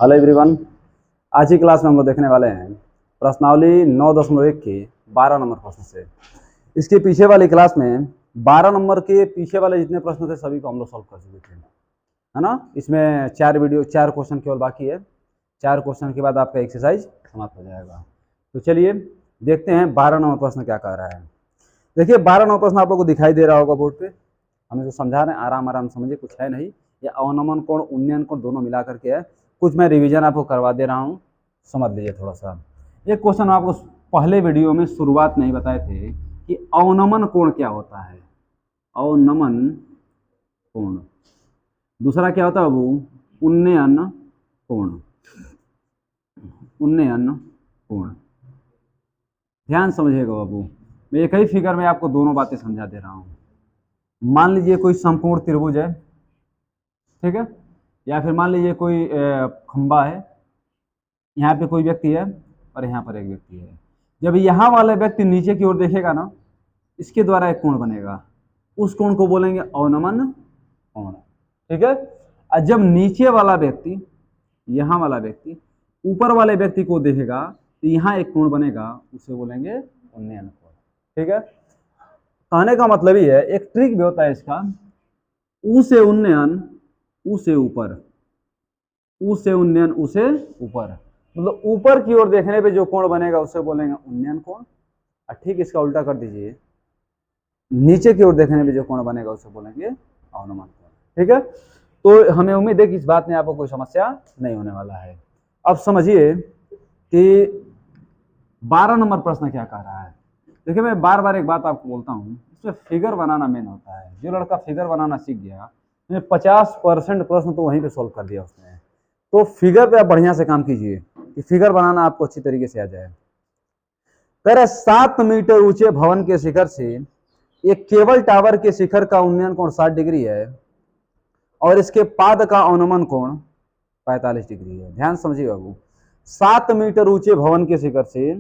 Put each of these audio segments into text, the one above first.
Hello everyone. आज की class में हम लोग देखने वाले हैं प्रश्नावली 9.1 के 12 नंबर प्रश्न से। इसके पीछे वाली क्लास में 12 नंबर के पीछे वाले जितने प्रश्न थे सभी को हम लोग सॉल्व कर चुके थे, है ना। इसमें 4 क्वेश्चन केवल बाकी है। 4 क्वेश्चन के बाद आपका एक्सरसाइज समाप्त हो जाएगा। तो चलिए देखते हैं 12 नंबर प्रश्न क्या कह रहा है। देखिए 12 नंबर प्रश्न आप लोग को दिखाई दे रहा होगा बोर्ड पे। हम इसको समझा रहे हैं, आराम आराम समझिए, कुछ है नहीं। ये अवनमन कोण उन्नयन कोण दोनों मिला करके है। कुछ मैं रिवीजन आपको करवा दे रहा हूँ, समझ लीजिए थोड़ा सा। एक क्वेश्चन आपको पहले वीडियो में शुरुआत में ही बताए थे कि अवनमन कोण क्या होता है। अवनमन कोण। दूसरा क्या होता है बाबू? उन्नयन कोण। उन्नयन कोण। ध्यान समझिएगा बाबू, मैं एक ही फिगर में आपको दोनों बातें समझा दे रहा हूँ। मान लीजिए कोई समकोण त्रिभुज है, ठीक है, या फिर मान लीजिए कोई खंबा है, यहाँ पे कोई व्यक्ति है और यहाँ पर एक व्यक्ति है। जब यहाँ वाला व्यक्ति नीचे की ओर देखेगा ना, इसके द्वारा एक कोण बनेगा, उस कोण को बोलेंगे अवनमन कोण, ठीक है। और जब नीचे वाला व्यक्ति, यहाँ वाला व्यक्ति ऊपर वाले व्यक्ति को देखेगा तो यहाँ एक कोण बनेगा, उसे बोलेंगे उन्नयन कोण, ठीक है। कहने का मतलब ही है, एक ट्रिक भी होता है इसका, ऊ से उन्नयन ऊ से ऊपर, ऊ से उन्नयन ऊ से ऊपर, मतलब ऊपर की ओर देखने पे जो कोण बनेगा उसे बोलेंगे उन्नयन कोण। और ठीक इसका उल्टा कर दीजिए, नीचे की ओर देखने पे जो कोण बनेगा उसे बोलेंगे अवनमन कोण, ठीक है। तो हमें उम्मीद है कि इस बात में आपको कोई समस्या नहीं होने वाला है। अब समझिए कि 12 नंबर प्रश्न क्या कह रहा है। देखिए मैं बार बार एक बात आपको बोलता हूँ, इसमें फिगर बनाना मेन होता है। जो लड़का फिगर बनाना सीख गया, 50% प्रश्न तो वहीं पे सोल्व कर दिया उसने। तो फिगर पे आप बढ़िया से काम कीजिए कि फिगर बनाना आपको अच्छी तरीके से आ जाए। कह रहे 7 मीटर ऊंचे भवन के शिखर से एक केबल टावर के शिखर का उन्नयन कोण 60 डिग्री है और इसके पाद का अवनमन कोण 45 डिग्री है। ध्यान समझिए बाबू, 7 मीटर ऊंचे भवन के शिखर से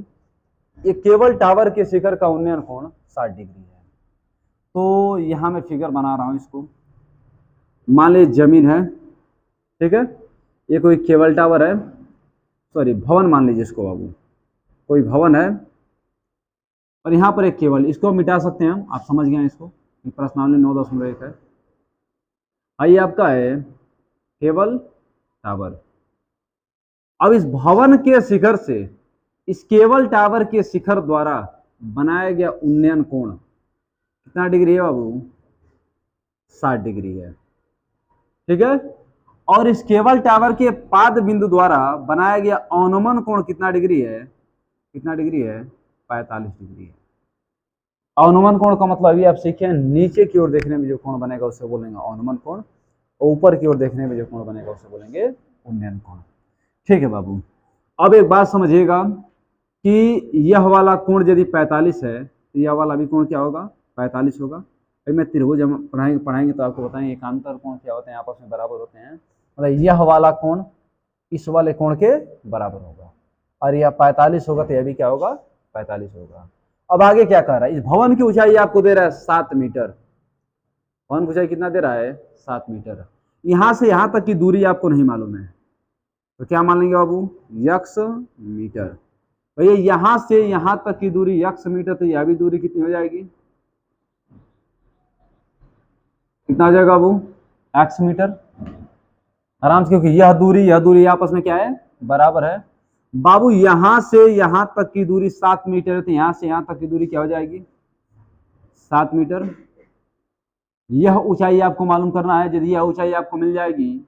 एक केबल टावर के शिखर का उन्नयन कोण 60 डिग्री है। तो यहां मैं फिगर बना रहा हूं इसको। मान लीजिए जमीन है, ठीक है, ये कोई केबल टावर है, सॉरी भवन मान लीजिए इसको बाबू, कोई भवन है और यहाँ पर एक केबल, इसको मिटा सकते हैं हम, आप समझ गए इसको, प्रश्नावली 9.1 है। आइए आपका है केबल टावर। अब इस भवन के शिखर से इस केबल टावर के शिखर द्वारा बनाया गया उन्नयन कोण कितना डिग्री है बाबू? 60 डिग्री है, ठीक है। और इस केबल टावर के पाद बिंदु द्वारा बनाया गया अवनमन कोण कितना डिग्री है? कितना डिग्री है? 45 डिग्री है। अवनमन कोण का मतलब अभी आप सीखे, नीचे की ओर देखने में जो कोण बनेगा उसे बोलेंगे अवनमन कोण, और ऊपर की ओर देखने में जो कोण बनेगा उसे बोलेंगे उन्नयन कोण, ठीक है बाबू। अब एक बात समझिएगा कि यह वाला कोण यदि 45 है तो यह वाला भी कोण क्या होगा? 45 होगा। अभी मैं त्रिभुज पढ़ाएंगे तो आपको बताएंगे एकांतर कोण क्या होते हैं, आपस में बराबर होते हैं। मतलब यह वाला कोण इस वाले कोण के बराबर होगा और यह 45 होगा तो यह भी क्या होगा? 45 होगा। अब आगे क्या कह रहा है, इस भवन की ऊंचाई आपको दे रहा है 7 मीटर। भवन की ऊंचाई कितना दे रहा है? 7 मीटर। यहां से यहां तक की दूरी आपको नहीं मालूम है तो क्या मान लेंगे बाबू? X metre. भैया यहां से यहां तक की दूरी यक्स मीटर, तो यह भी दूरी कितनी हो जाएगी? कितना हो जाएगा बाबू? X metre. आराम से, क्योंकि यह दूरी आपस में क्या है? बराबर है। बाबू यहां से यहां तक की दूरी 7 मीटर है तो यहां से यहां तक की दूरी क्या हो जाएगी? 7 मीटर। यह ऊंचाई आपको मालूम करना है। यदि यह ऊंचाई आपको मिल जाएगी,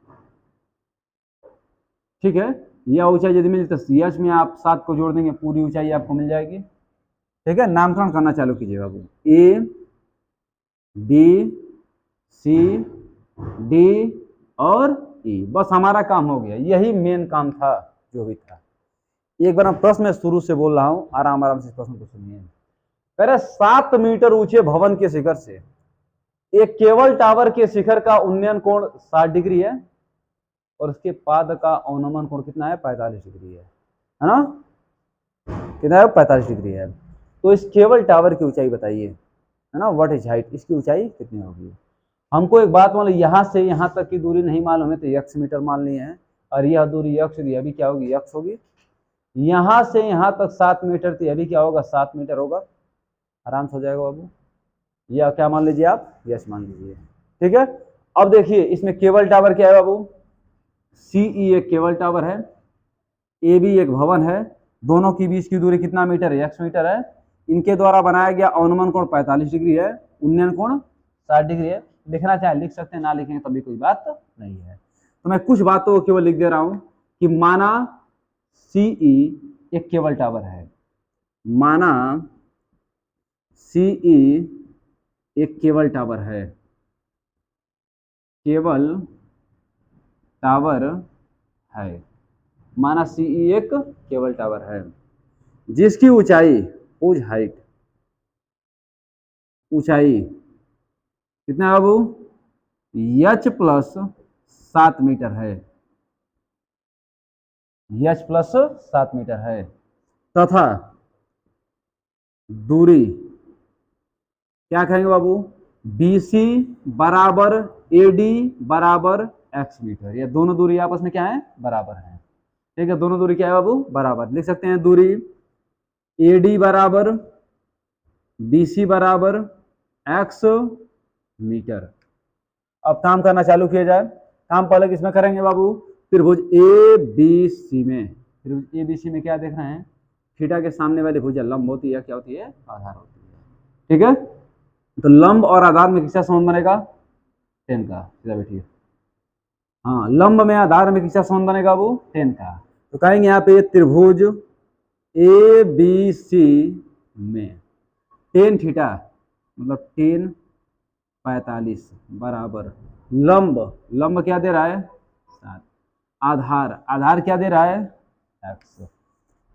ठीक है, यह ऊंचाई यदि मिल तो यश में आप 7 को जोड़ देंगे, पूरी ऊंचाई आपको मिल जाएगी, ठीक है। नामकरण करना चालू कीजिए बाबू, ए बी सी डी और ई। बस हमारा काम हो गया, यही मेन काम था जो भी था। एक बार मैं प्रश्न शुरू से बोल रहा हूं, आराम आराम से प्रश्न को सुनिए। कह रहे 7 मीटर ऊंचे भवन के शिखर से एक केबल टावर के शिखर का उन्नयन कोण 60 डिग्री है और उसके पाद का अवनमन कोण कितना है? 45 डिग्री है ना। कितना है? 45 डिग्री है। तो इस केबल टावर की ऊंचाई बताइए, है ना, व्हाट इज हाइट, इसकी ऊंचाई कितनी होगी। हमको एक बात मालूम, यहां से यहां तक की दूरी नहीं मालूम है तो एक्स मीटर मान लिए हैं, और यह दूरी x थी, अभी क्या होगी x होगी। यहां से यहां तक 7 मीटर थी, अभी क्या होगा 7 मीटर होगा। आराम से हो जाएगा बाबू। यह क्या मान लीजिए आप, यस मान लीजिए। ठीक है, अब देखिए इसमें केबल टावर क्या है बाबू, सीई एक केबल टावर है, ए बी एक भवन है, दोनों के बीच की दूरी कितना मीटर है, x मीटर है। इनके द्वारा बनाया गया अनुमान कोण 45 डिग्री है, उन्नयन कोण 60 डिग्री है। लिखना चाहे लिख सकते हैं, ना लिखेंगे तभी कोई बात नहीं है। तो मैं कुछ बातों को केवल लिख दे रहा हूं कि माना सीई एक केबल टावर है, माना सीई एक केबल टावर है, केबल टावर है, माना सीई एक केबल टावर है जिसकी ऊंचाई, हुज हाइट, ऊंचाई कितना है बाबू, एच प्लस 7 मीटर है, एच प्लस 7 मीटर है, तथा दूरी क्या कहेंगे बाबू, BC बराबर AD बराबर x मीटर। ये दोनों दूरी आपस में क्या है, बराबर है। ठीक है, दोनों दूरी क्या है बाबू, बराबर। लिख सकते हैं दूरी AD बराबर BC बराबर x मीटर। अब काम करना चालू किया जाए। काम पहले किसमें करेंगे बाबू, त्रिभुज ABC में। त्रिभुज ABC में क्या देख रहे हैं, थीटा के सामने वाली भुजा लंब होती है, क्या होती है, आधार होती है। ठीक है, तो लंब और आधार में किसका संबंध बनेगा, 10 का। सीधा बैठिए, हाँ लंब में आधार में किसका संबंध बनेगा वो, 10 का। तो कहेंगे यहाँ पे त्रिभुज ABC में टेन थीटा मतलब 10 45 बराबर लंब, लंब क्या दे रहा है 7, आधार, आधार क्या दे रहा है x।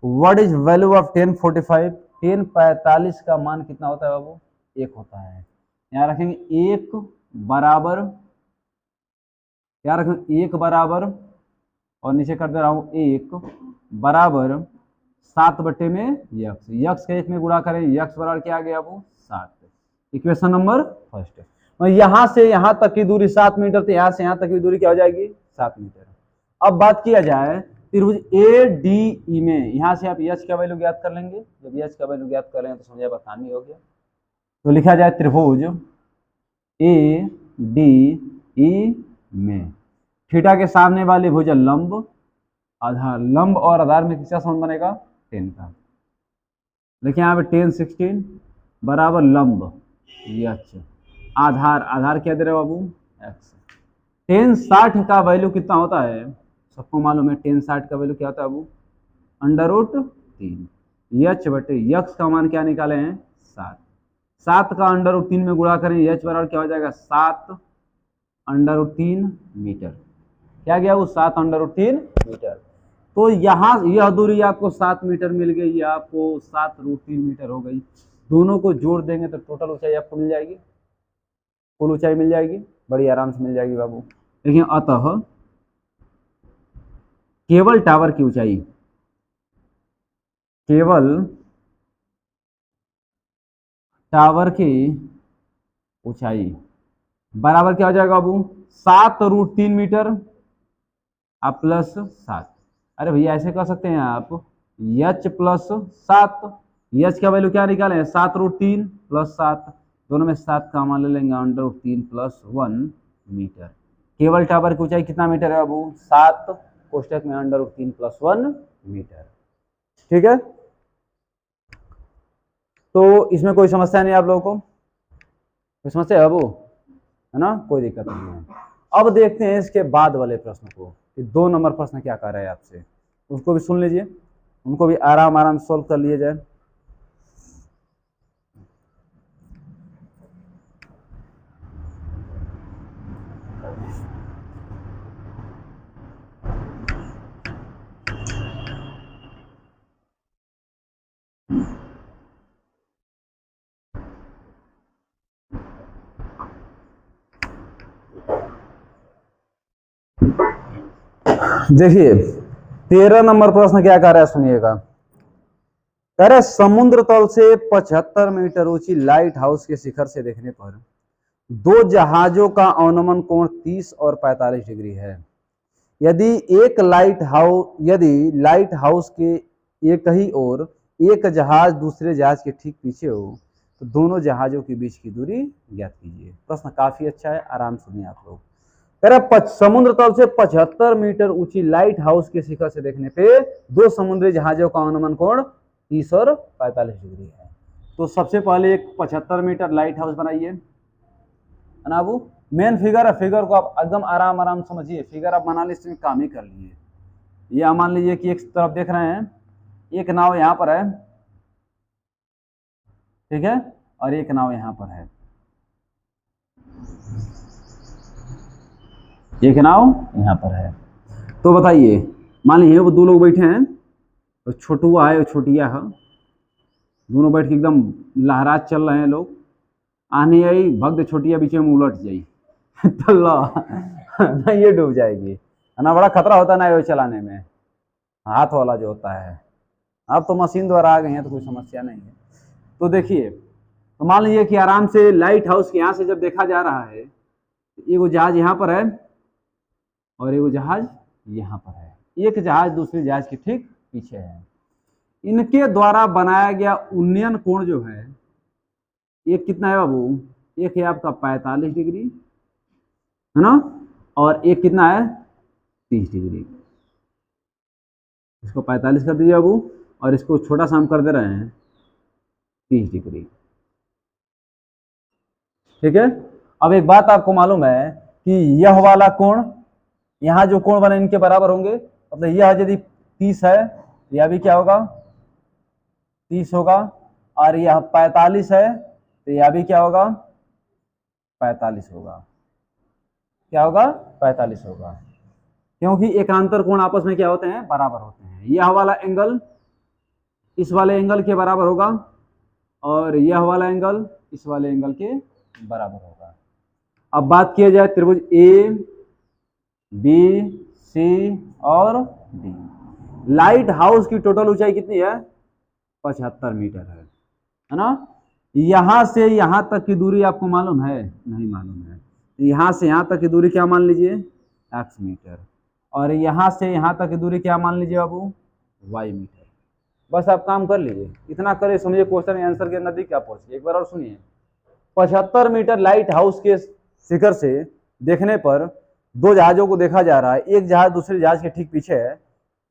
What is value of 1045, 1045 का मान कितना होता है बाबू, 1 होता है। यहाँ रखेंगे 1 बराबर, क्या रखेंगे 1 बराबर, और नीचे कर दे रहा हूँ 1 बराबर 7 बटे में यक्स, यक्स के 1 में गुणा करें, यक्स बराबर क्या आ गया बाबू 7। Equation number first. यहां से यहां तक की दूरी 7 मीटर थी, यहां से यहां तक की दूरी क्या हो जाएगी 7 मीटर। अब बात किया जाए त्रिभुज ADE में, यहां से आप एच का वैल्यू ज्ञात कर लेंगे। जब एच का वैल्यू ज्ञात कर लेंगे तो समझे आसानी हो गया। तो लिखा जाए त्रिभुज ADE में थीटा के सामने वाली भुजा लंब, आधार, लंब और आधार में किसका संबंध बनेगा 10 का। देखिए यहाँ पे 10 16 बराबर लंब एच, आधार, आधार क्या दे रहे बाबू एक्स। 10 60 का वैल्यू कितना होता है, सबको मालूम है 10 60 का वैल्यू क्या होता है बाबू, √3। एच बटे यक्स का मान क्या निकाले हैं 7, 7 का √3 में गुणा करें, एच बराबर क्या हो जाएगा 7 √3 मीटर। क्या गया वो 7 √3 मीटर। तो यहाँ यह दूरी आपको 7 मीटर मिल गई, आपको 7 √3 मीटर हो गई। दोनों को जोड़ देंगे तो टोटल ऊंचाई आपको मिल जाएगी, कुल ऊंचाई मिल जाएगी, बड़ी आराम से मिल जाएगी बाबू। देखिए अतः केबल टावर की ऊंचाई, केबल टावर की ऊंचाई बराबर क्या हो जाएगा बाबू 7 √3 मीटर आप प्लस 7। अरे भैया ऐसे कर सकते हैं आप, एच प्लस 7, एच का वैल्यू क्या निकाले 7 √3 प्लस 7, दोनों में 7 का मान ले लेंगे √3 प्लस 1 मीटर। केबल टावर की ऊंचाई कितना मीटर है बाबू 7 कोष्टक में √3 प्लस 1 मीटर। ठीक है, तो इसमें कोई समस्या नहीं आप लोगों को, कोई समस्या है बाबू, है ना, कोई दिक्कत नहीं है। अब देखते हैं इसके बाद वाले प्रश्न को कि 2 नंबर प्रश्न क्या कर रहा है आपसे, उसको भी सुन लीजिए, उनको भी आराम आराम सोल्व कर लिए जाए। देखिए 13 नंबर प्रश्न क्या कर रहा है सुनिएगा, कह रहे समुद्र तल से 75 मीटर ऊंची लाइट हाउस के शिखर से देखने पर 2 जहाजों का अनुमान कोण 30 और 45 डिग्री है। यदि लाइट हाउस के एक ही ओर एक जहाज दूसरे जहाज के ठीक पीछे हो तो दोनों जहाजों के बीच की दूरी ज्ञात कीजिए। प्रश्न काफी अच्छा है, आराम सुनिए आप लोग। समुद्र तल से 75 मीटर ऊंची लाइट हाउस के शिखर से देखने पे दो समुद्री जहाजों का अनुमान कोण 30 और 45 डिग्री है। तो सबसे पहले एक 75 मीटर लाइट हाउस बनाइए बनाबू। मेन फिगर है, फिगर को आप एकदम आराम आराम समझिए। फिगर आप बना लीजिए, काम ही कर लीजिए। ये मान लीजिए कि एक तरफ देख रहे हैं, एक नाव यहां पर है, ठीक है, और एक नाव यहां पर है, एक नाव यहां पर है। तो बताइए, मान लीजिए वो दो लोग बैठे हैं, तो छोटुआ है और छोटिया है, दोनों बैठ के एकदम लहरा चल रहे हैं लोग। आने आई भक्त छोटिया बीच में उलट जाई तो ना ये डूब जाएगी, है ना। बड़ा खतरा होता है ना ये चलाने में, हाथ वाला जो होता है। अब तो मशीन द्वारा आ गई है तो कोई समस्या नहीं है। तो देखिए, तो मान लीजिए कि आराम से लाइट हाउस के यहाँ से जब देखा जा रहा है, एगो जहाज यहाँ पर है और एगो जहाज यहाँ पर है। एक जहाज दूसरे जहाज के ठीक पीछे है। इनके द्वारा बनाया गया उन्नयन कोण जो है, एक कितना है बाबू, एक है आपका 45 डिग्री, है ना, और एक कितना है 30 डिग्री। इसको 45 कर दीजिए बाबू, और इसको छोटा सा हम कर दे रहे हैं 30 डिग्री, ठीक है। अब एक बात आपको मालूम है कि यह वाला कोण, यहाँ जो कोण बने इनके बराबर होंगे। मतलब यह यदि 30 है, यह भी क्या होगा 30 होगा, और यह 45 है तो यह भी क्या होगा 45 होगा। क्या होगा 45 होगा, क्योंकि एकांतर कोण आपस में क्या होते हैं, बराबर होते हैं। यह वाला एंगल इस वाले एंगल के बराबर होगा, और यह वाला एंगल इस वाले एंगल के बराबर होगा। अब बात किया जाए त्रिभुज ए बी सी और डी। लाइट हाउस की टोटल ऊंचाई कितनी है, 75 मीटर है ना। यहां से यहां तक की दूरी आपको मालूम है, नहीं मालूम है। यहां से यहां तक की दूरी क्या मान लीजिए, x मीटर, और यहां से यहां तक की दूरी क्या मान लीजिए बाबू, y मीटर। बस आप काम कर लीजिए, इतना करे समझिए, क्वेश्चन आंसर के नजदीक क्या पहुंचे। एक बार और सुनिए, 75 मीटर लाइट हाउस के शिखर से देखने पर दो जहाजों को देखा जा रहा है, एक जहाज दूसरे जहाज के ठीक पीछे है।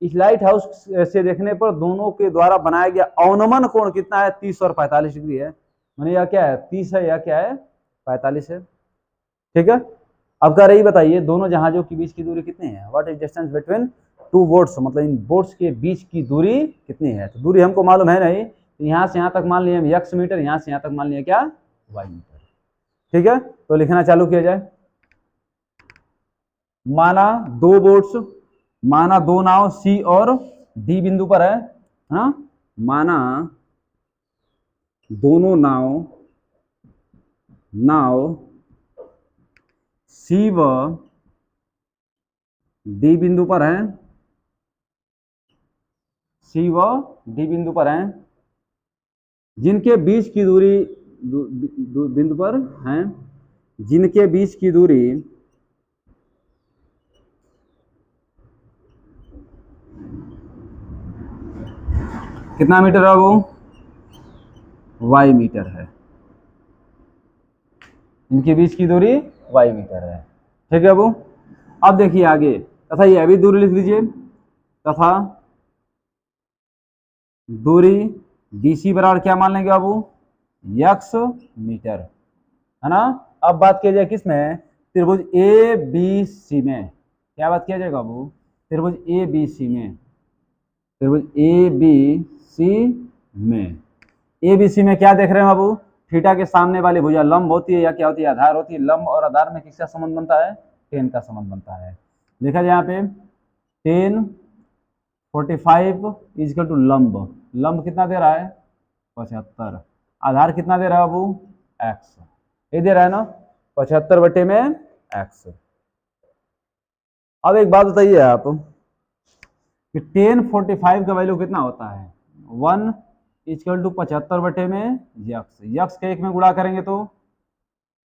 इस लाइट हाउस से देखने पर दोनों के द्वारा बनाया गया अनुमान कोण कितना है, 30 और 45 डिग्री है। मैंने यह क्या है 30 है, या क्या है 45 है, ठीक है। अब कह रही बताइए दोनों जहाजों के बीच की दूरी कितनी है, what is distance between two boats, मतलब इन बोट्स के बीच की दूरी कितनी है। तो दूरी हमको मालूम है नहीं, तो यहाँ से यहाँ तक मान लिया हम x मीटर, यहाँ से यहाँ तक मान लिया क्या y मीटर, ठीक है। तो लिखना चालू किया जाए। माना दो बोट्स, माना दो नाव C और D बिंदु पर है ना। माना दोनों नाव C व D बिंदु पर है, C व D बिंदु पर है, जिनके बीच की दूरी बिंदु पर है, जिनके बीच की दूरी कितना मीटर है, वो y मीटर है। इनके बीच की दूरी y मीटर है, ठीक है। वो अब देखिए आगे, तथा ये अभी दूरी लिख लीजिए, तथा दूरी BC बराबर क्या मान लेंगे बाबू, x मीटर, है ना। अब बात किया जाए किसमें, त्रिभुज ABC में। क्या बात किया जाएगा बाबू, त्रिभुज ABC में, त्रिभुज ABC में। ABC में क्या देख रहे हैं बाबू, थीटा के सामने वाली भुजा लंब होती है या क्या होती है, आधार होती है। लंब और आधार में किसका संबंध बनता है, टेन का संबंध बनता है। देखा जाए यहाँ पे टेन 45 इजकल टू लंब, लंब कितना दे रहा है 75, आधार कितना दे रहा है बाबू x, ये दे रहा है ना 75 बटे में x। अब एक बात बताइए आप कि टेन 45 का वैल्यू कितना होता है, 1 इजकल टू 75 बटे में यक्स के 1 में गुणा करेंगे तो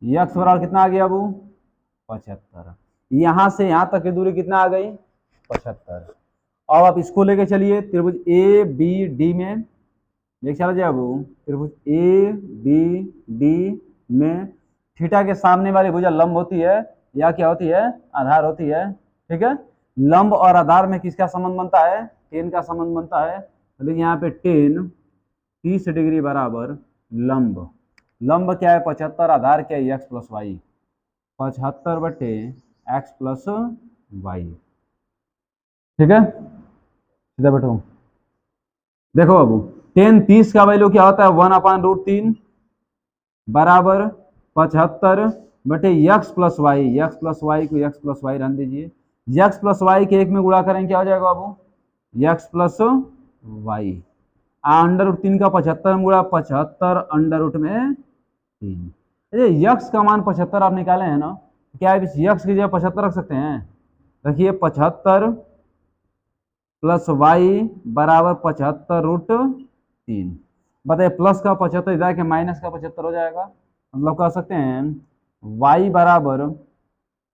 यक्स बराबर कितना आ गया बाबू 75। यहां से यहां तक की दूरी कितना आ गई 75। अब आप इसको लेके चलिए त्रिभुज ए बी डी में, देख चला जाए वो त्रिभुज ए बी डी में थीटा के सामने वाली भुजा लंब होती है या क्या होती है, आधार होती है। ठीक है, लंब और आधार में किसका संबंध बनता है, टेन का संबंध बनता है। तो देखिए यहाँ पे टेन 30 डिग्री बराबर लंब, लंब क्या है 75, आधार क्या है एक्स प्लस वाई, 75 बटे एक्स प्लस वाई। ठीक है, सीधा बैठो। देखो बाबू, टेन 30 का वैल्यू क्या होता है 1/√3 बराबर 75 बटे x plus y, x plus y को यक्स प्लस वाई रहने दीजिए, यक्स प्लस वाई के एक में गुणा करेंगे क्या हो जाएगा बाबू, यक्स प्लस वाई। √3 का 75 में गुणा, 75 √3। ये यक्स का मान 75 आप निकाले हैं ना, क्या आप इस यक्स की जगह 75 रख सकते हैं। रखिए 75 प्लस वाई बराबर 75√3। बताइए प्लस का 75 इधर के माइनस का 75 हो जाएगा, मतलब कह सकते हैं वाई बराबर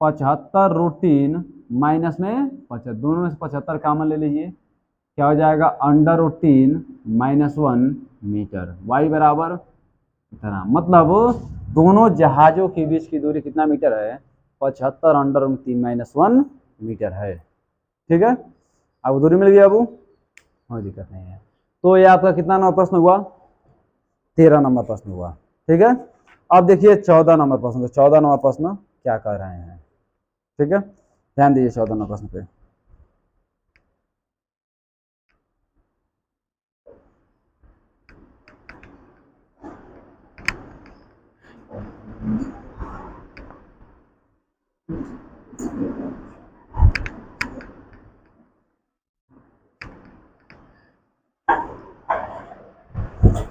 75√3 माइनस में 75, दोनों में से 75 कॉमन ले लीजिए, क्या हो जाएगा √3 -1 मीटर, वाई बराबर इतना। मतलब दोनों जहाजों के बीच की दूरी कितना मीटर है, 75 √3 -1 मीटर है। ठीक है, अब दूरी मिल गया, अब कोई दिक्कत नहीं है। तो ये आपका कितना नंबर प्रश्न हुआ, 13 नंबर प्रश्न हुआ। ठीक है, अब देखिए 14 नंबर प्रश्न, तो 14 नंबर प्रश्न क्या कर रहे हैं। ठीक है, ध्यान दीजिए 14 नंबर प्रश्न पे।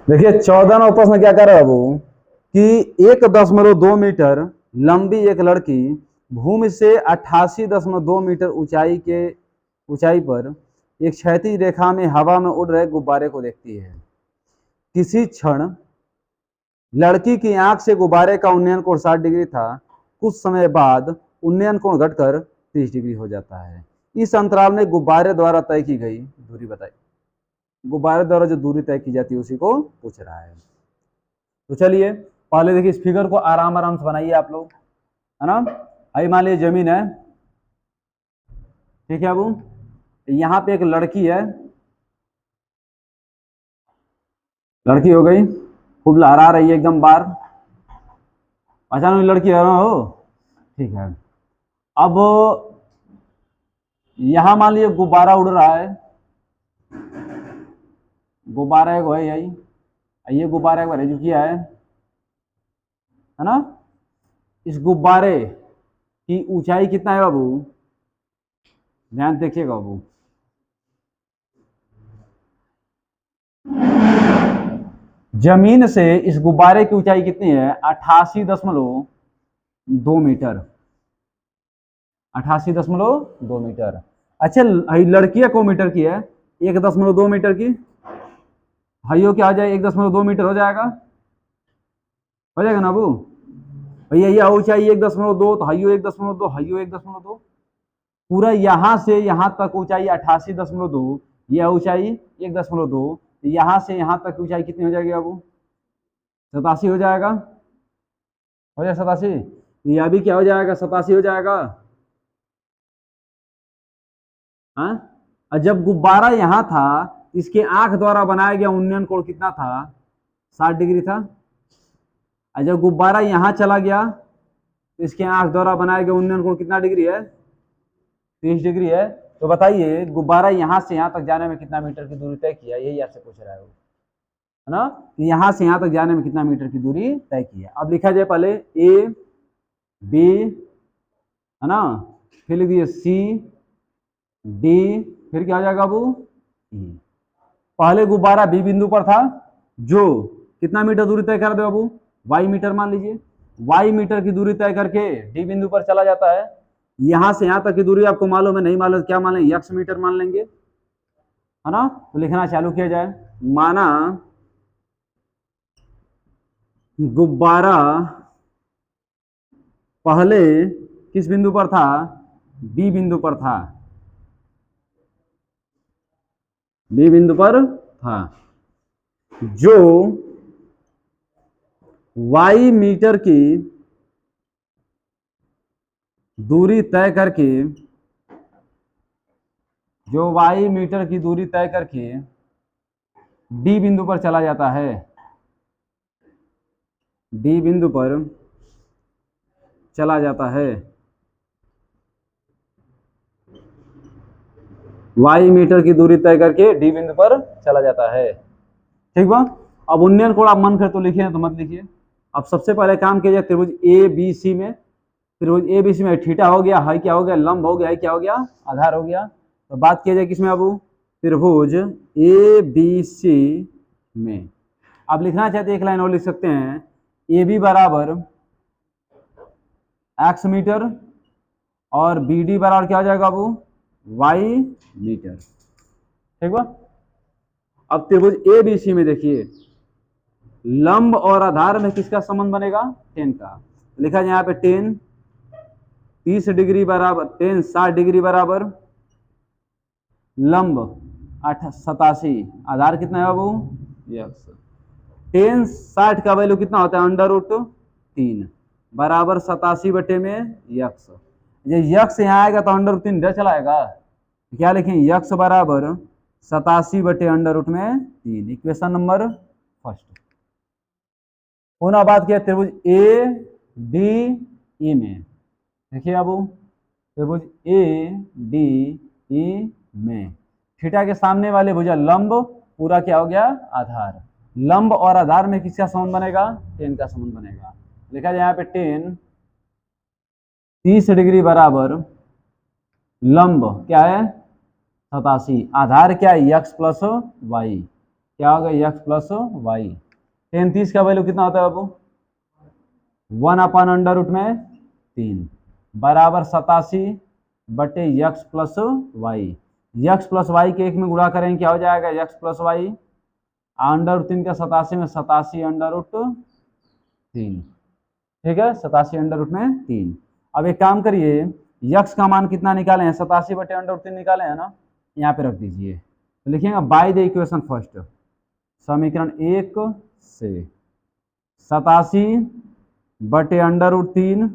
देखिए 14 नंबर प्रश्न क्या कर रहा है बाबू कि 1.2 मीटर लंबी एक लड़की भूमि से 88.2 मीटर ऊंचाई पर एक क्षैतिज रेखा में हवा में उड़ रहे गुब्बारे को देखती है। किसी क्षण लड़की की आंख से गुब्बारे का उन्नयन कोण 60 डिग्री था, कुछ समय बाद उन्नयन कोण घटकर 30 डिग्री हो जाता है। इस अंतराल में गुब्बारे द्वारा तय की गई दूरी बताई। गुब्बारे द्वारा जो दूरी तय की जाती है उसी को पूछ रहा है। तो चलिए पहले देखिए इस फिगर को आराम आराम से बनाइए आप लोग, है ना। आई मान लीजिए जमीन है, ठीक है बाबू, यहाँ पे एक लड़की है, लड़की हो गई, खूब लहरा रही है एकदम बार, अचानक लड़की है ना हो, ठीक है। अब यहां मान लीजिए गुब्बारा उड़ रहा है, गुब्बारा एक है यही, ये गुब्बारा एक बार जो किया है ना। इस गुब्बारे की ऊंचाई कितना है बाबू, ध्यान देखिएगा बाबू, जमीन से इस गुब्बारे की ऊंचाई कितनी है 88.2 मीटर, 88.2 मीटर। अच्छा लड़कियां को मीटर की है 1.2 मीटर की, हाइयो क्या आ जाए 1.2 मीटर हो जाएगा, हो जाएगा ना बाबू। भैया ये ऊंचाई 1.2 तो हाइयो 1.2, हाइयो 1.2, पूरा यहाँ से यहाँ तक ऊंचाई 88.2, यह ऊंचाई 1.2, यहाँ से यहाँ तक ऊंचाई कितनी हो जाएगी बाबू, 87 हो जाएगा, हो जाएगा 87। यह भी क्या हो जाएगा 87 हो जाएगा। हाँ, और जब गुब्बारा यहाँ था इसके आंख द्वारा बनाया गया उन्नयन कोण कितना था 60 डिग्री था, और जब गुब्बारा यहाँ चला गया तो इसके आंख द्वारा बनाया गया उन्नयन कोण कितना डिग्री है 30 डिग्री है। तो बताइए गुब्बारा यहाँ से यहाँ तक जाने में कितना मीटर की दूरी तय किया, यही आपसे पूछ रहा है ना, कि यहाँ से यहाँ तक जाने में कितना मीटर की दूरी तय की है। अब लिखा जाए पहले ए बी, है ना, फिर लिख दिए सी डी, फिर क्या हो जाएगा बाबू ई। पहले गुब्बारा बी बिंदु पर था, जो कितना मीटर दूरी तय कर दे बाबू, वाई मीटर मान लीजिए, वाई मीटर की दूरी तय करके डी बिंदु पर चला जाता है। यहां से यहां तक की दूरी आपको मालूम है, नहीं मालूम क्या मान लेंगे, यक्स मीटर मान लेंगे, है ना। तो लिखना चालू किया जाए, माना गुब्बारा पहले किस बिंदु पर था, बी बिंदु पर था, बी बिंदु पर था, जो y मीटर की दूरी तय करके, जो y मीटर की दूरी तय करके डी बिंदु पर चला जाता है, डी बिंदु पर चला जाता है, y मीटर की दूरी तय करके डी बिंदु पर चला जाता है। ठीक बा। अब उन्नयन कोण आप मन कर तो लिखिए, तो मत लिखिए। अब सबसे पहले काम किया जाए त्रिभुज ए बी सी में, त्रिभुज ए बी सी में थीटा हो गया, हाई क्या हो गया, लंब हो गया, हाई क्या हो गया, आधार हो गया। तो बात किया जाए किसमें अब, त्रिभुज ए बी सी में। अब लिखना चाहते एक लाइन और लिख सकते हैं, ए बी बराबर एक्स मीटर और बी डी बराबर क्या हो जाएगा अब, वाई मीटर। ठीक बा। अब त्रिभुज ए बी सी में देखिए, लंब और आधार में किसका संबंध बनेगा, टेन का। लिखा जाए यहाँ पे टेन 30 डिग्री बराबर, टेन 60 डिग्री बराबर लंब 87, आधार कितना है बाबू, यक्स। टेन 60 का वैल्यू कितना होता है, √3 बराबर 87 बटे में यक्स। ये यक्स यहाँ आएगा तो √3 इधर चला आएगा, क्या लिखें, यक्स बराबर 87 बटे √3, इक्वेशन नंबर फर्स्ट। पुनः बात किया त्रिभुज ए डी ई में, देखिए अब त्रिभुज ए डी ई में थीटा के सामने वाले भुजा लंब, पूरा क्या हो गया, आधार। लंब और आधार में किसका संबंध बनेगा, टेन का संबंध बनेगा। लिखा जाए यहाँ पे टेन 30 डिग्री बराबर लंब क्या है 87, आधार क्या है, यक्स प्लस वाई, क्या होगा, यक्स प्लस वाई। टेन 30 का वैल्यू कितना होता है बाबू, 1/√3 बराबर 87 बटे x plus y. X plus y के एक में गुणा करेंगे क्या हो जाएगा, यक्स प्लस वाई, √3 का 87 में 87√3, ठीक है, 87√3। अब एक काम करिए, यक्स का मान कितना निकाले हैं, 87 बटे √3 निकाले हैं ना, यहाँ पे रख दीजिए। तो लिखिएगा बाय द इक्वेशन फर्स्ट, समीकरण 1 से 87 बटे √3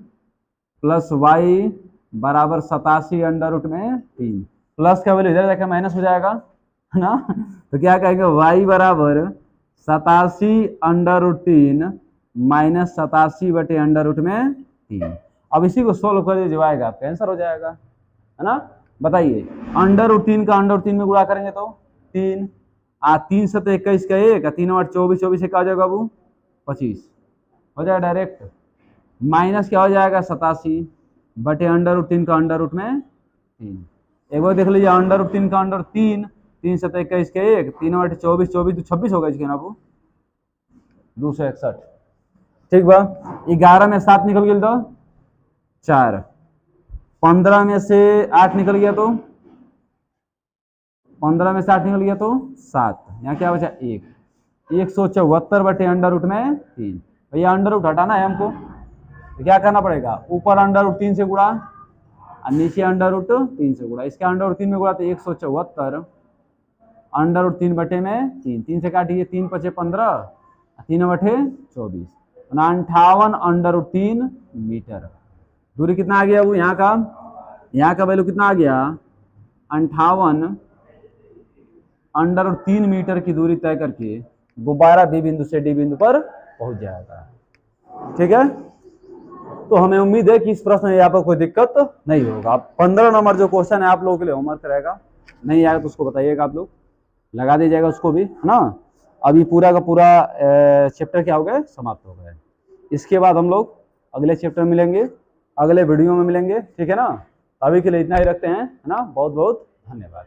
प्लस वाई बराबर 87√3, प्लस का वैल्यू इधर जाकर माइनस हो जाएगा, है ना। तो क्या कहेंगे, वाई बराबर 87√3 माइनस 87 बटे √3। अब इसी को सोल्व कर दीजिए, आएगा आपका आंसर हो जाएगा, है ना। बताइए, √3 का √3 में गुणा करेंगे तो 3, 3 से 21 का 1, 3 और 24, 24 से क्या हो जाएगा बाबू, 25 हो जाएगा डायरेक्ट। माइनस क्या हो जाएगा, 87 बटे √3 का √3। एक बार देख लीजिए, √3 का √3, 3 से 21 का 1, 3 और 24, 24 तो 26 होगा इसके ना, 261। ठीक बा। 11 में 7 निकल गया तो 4, 15 में से 8 निकल गया तो 15 में से 8 निकल गया तो 7, यहाँ क्या बचा 1, 174 बटे √3। भैया √ हटाना है हमको, तो क्या करना पड़ेगा, ऊपर √3 से गुणा और नीचे √3 से गुणा। इसके √3 में गुणा तो 174 √3 बटे में 3, 3 से काटिए, 3 × 5 = 15, 3 बटे 24, 58 √3 मीटर। दूरी कितना आ गया वो, यहाँ का वैल्यू कितना आ गया, 58 √3 मीटर की दूरी तय करके दोबारा बी बिंदु से डी बिंदु पर पहुंच जाएगा। ठीक है, तो हमें उम्मीद है कि इस प्रश्न में आपको कोई दिक्कत नहीं होगा। 15 नंबर जो क्वेश्चन है आप लोगों के लिए होमवर्क रहेगा, नहीं आएगा तो उसको बताइएगा, आप लोग लगा दीजिएगा उसको भी, है ना। अभी पूरा का पूरा चैप्टर क्या हो गया, समाप्त हो गया। इसके बाद हम लोग अगले चैप्टर मिलेंगे, अगले वीडियो में मिलेंगे, ठीक है ना। अभी के लिए इतना ही रखते हैं, है ना। बहुत बहुत धन्यवाद।